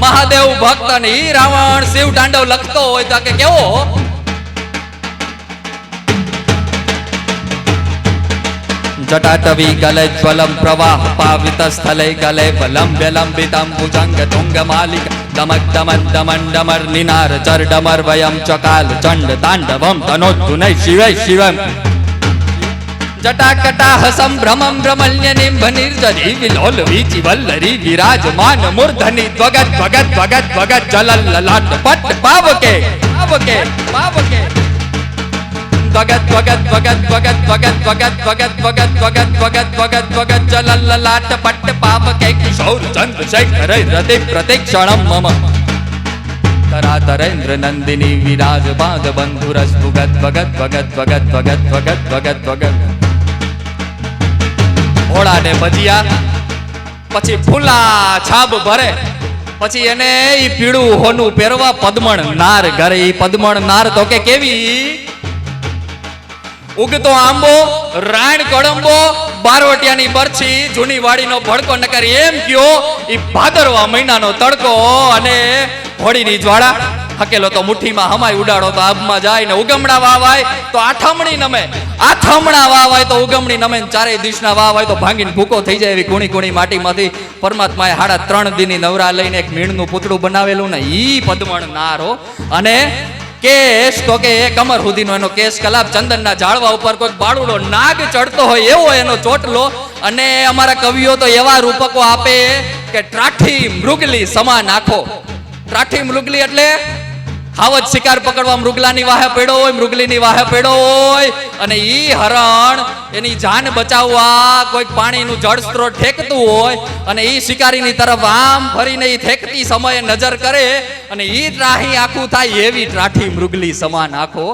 મહાદેવ ભક્ત અને ઈ રાવણ શિવ તાંડવ લખતો હોય તો કે કેવો જટાટવી ગલે જ્વલમ પ્રવાહ પાવિત સ્થલે ગલે વલમ વ્યલંબિતમ ભુજંગ તુંગ માલિક દમક દમન દમન ડમર નિનાર ચર ડમર વયમ ચકાલ ચંડ તાંડવમ તનોદ્ધુનૈ શિવે શિવમ જટાકટાહ સંભ્રમમ ભ્રમલ્ય નિંભ નિર્જરી વિલોલ વીચી વલ્લરી વિરાજમાન મૂર્ધની ધ્વગત ભગત ભગત ભગત જલલ લલાટ પટ પાવકે પાવકે પાવકે ભગત ભગત ભગત ભગત ભગત ભગત ભગત ભગત ભગત ભગત ભગત ભગત જલલ લલાટ પટ પાવકે કિશોર ચંદ્ર શેખર હૃદય પ્રતિક્ષણમ મમ તરાતરેન્દ્ર નંદિની વિરાજ બાદ બંધુરસ ભગત ભગત ભગત ભગત ભગત ભગત ભગત ભગત ઘોડા ને ભજીયા પછી ફૂલા છાબ ભરે પછી એને ઈ પીળું હોનું પહેરવા પદ્મણ નાર ઘરે ઈ પદ્મણ નાર તો કે કેવી ઉગતો આંબો રાણ કડંબો બારવટિયાની બરછી જૂની વાડીનો ભડકો નકર એમ કયો ઈ ભાદરવા મહિનાનો તડકો અને હોળીની જ્વાળા હકેલો તો મુઠ્ઠીમાં હમાય ઉડાડો તો આબમાં જાય ને ઉગમણા વાવાય તો આઠમણી નમે આઠમણા વાવાય તો ઉગમણી નમે ચારેય દિશના વાવાય તો ભાંગીને ભૂકો થઈ જાય એવી કુણી કુણી માટીમાંથી પરમાત્માએ 3.5 દીની નવરા લઈને એક મીણનું પૂતળું બનાવેલું ને ઈ પદ્મણ નારો અને કેસ તો કે કમર સુધીનો એનો કેસ કલાપ ચંદનના ઝાડવા ઉપર કોઈ બાળુડો નાગ ચડતો હોય એવો એનો ચોટલો અને અમારા કવિઓ તો એવા રૂપકો આપે કે ત્રાઠી મૃગલી સમા નાખો. ત્રાઠી મૃગલી એટલે હાવજ શિકાર પકડવા મૃગલાની વાહે પડ્યો હોય, મૃગલીની વાહે પડ્યો હોય અને ઈ હરણ એની જાન બચાવવા કોઈક પાણીનું જળ સ્ત્રોત ઠેકતું હોય અને ઈ શિકારીની તરફ આમ ફરીને ઈ ઠેકતી સમયે નજર કરે અને ઈ ત્રાહી આખું થાય એવી ત્રાઠી મૃગલી સમાન આખો.